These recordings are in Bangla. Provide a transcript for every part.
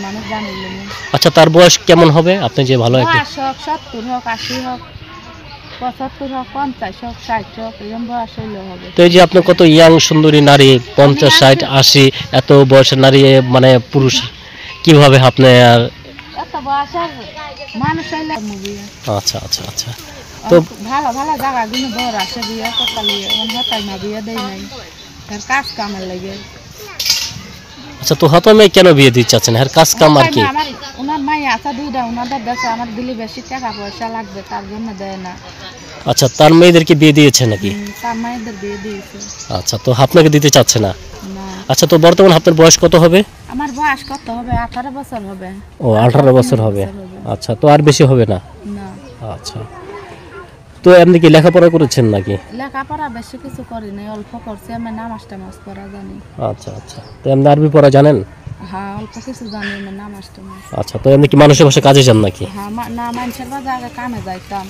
মানুষ জানিলেন। আচ্ছা, তার বয়স কেমন হবে আপনি যে ভালো একটা? 70 হোক 80 হোক 75 হোক 50 হোক 60 হোক এরকম বয়স হইলে হবে। তো এই যে আপনি কত ইয়াং সুন্দরী নারী, 50 60 80 এত বয়সের নারী মানে পুরুষ, কিভাবে আপনি আর এত বয়সের মানুষ হইলে মুভি। আচ্ছা আচ্ছা আচ্ছা। তো ভালো ভালো জায়গাগুলো দৌড় আসে বিয়ে করতালি এখন হতাই না বিয়ে দেয় নাই তার কাজ কামের লাগে। আচ্ছা, তো হত মেয়ে কেন বিয়ে দিতে চাচ্ছেন? এর কাজ কাম আর কি? আমার ওনার মাই আছে দুইটা, ওনাদের দেশে আমার দিলে বেশি টাকা পয়সা লাগবে তার জন্য দেয় না। আচ্ছা, তার মেয়েদেরকে বিয়ে দিয়েছে নাকি? তার মায়েদের বিয়ে দিয়েছে। আচ্ছা, তো আপনাকে দিতে চাচ্ছে না? না। আচ্ছা, তো বর্তমান আপনার বয়স কত হবে? আমার বয়স কত হবে? 18 বছর হবে। ও 18 বছর হবে। আচ্ছা, তো আর বেশি হবে না? না। আচ্ছা, তো আপনি কি লেখাপড়া করেছেন নাকি? লেখাপড়া বেশি কিছু করি নাই, অল্প করছি। আমি নামাজ টামাজ পড়া জানি। আচ্ছা আচ্ছা, তো আপনি আরবি পড়া জানেন? হ্যাঁ, অল্প কিছু জানি, আমি নামাজ টামাজ। আচ্ছা, তো আপনি কি মানুষের বাসায় কাজে যান নাকি? হ্যাঁ, না মানুষের বাজারে আগে কামে যাইতাম,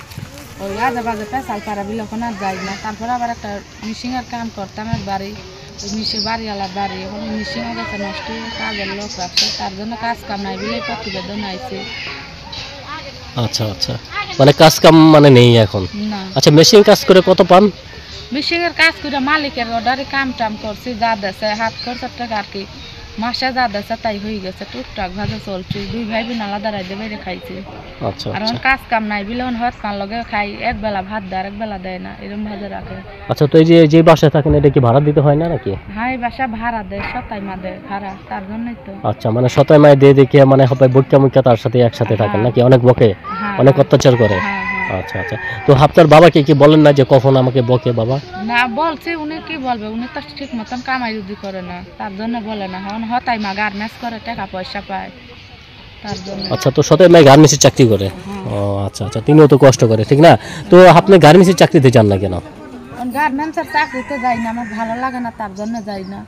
ওই আজে বাজে পেশাল পাড়া বিলখন আর যাই না। তারপরে আবার একটা মিশিংয়ের কাম করতাম এক বাড়ি, ওই মিশিং বাড়িওয়ালার বাড়ি। এখন মিশিংও গেছে নষ্ট, কাজের লোক রাখছে, তার জন্য কাজ কাম নাই বিলে প্রতিবেদন আইছে। আচ্ছা আচ্ছা, মানে কাজ কাম মানে নেই এখন? না। আচ্ছা, মেশিন কাজ করে কত পান? মিশিংয়ের কাজ করে মালিকের অর্ডারে কাম টাম করছি, যা দেশে হাত খরচার টাকা আর কি মাসে যা দেশে তাই হয়ে গেছে, টুকটাক ভাবে চলছে। দুই ভাই বোন আলাদা রাইতে বেড়ে খাইছে। আচ্ছা আর আচ্ছা কাজ কাম নাই বিলে হত কান লগে খাই, এক বেলা ভাত দেয় এক বেলা দেয় না, এরকম ভাবে রাখে। আচ্ছা, তো এই যে যে বাসায় থাকেন এটা কি ভাড়া দিতে হয় না নাকি? হ্যাঁ, এই বাসা ভাড়া দেয়, সতাই মা দেয় ভাড়া, তার জন্যই তো। আচ্ছা, মানে সতায় মায় দিয়ে দেখে মানে হবে বক্কা মুক্কা তার সাথে একসাথে থাকেন নাকি? অনেক বকে, হ্যাঁ, অনেক অত্যাচার করে? হ্যাঁ, হ্যাঁ। আচ্ছা আচ্ছা, তো আপনার বাবাকে কি বলেন না যে কখন আমাকে বকে বাবা? না, বলছি, উনি কি বলবে, উনি তো ঠিক মতন কামাই রুজি করে না, তার জন্য বলে না। হতাই মা গার্মেন্টস করে, টাকা পয়সা পায়, তার জন্য। আচ্ছা, তো সতায় মায় গার্মেন্টসের চাকরি করে? ও আচ্ছা আচ্ছা, তিনিও তো কষ্ট করে, ঠিক না? তো আপনি গার্মেন্টসের চাকরিতে যান না কেন? গার্মেন্টসের চাকরিতে যাই না, আমার ভালো লাগে না, তার জন্য যাই না।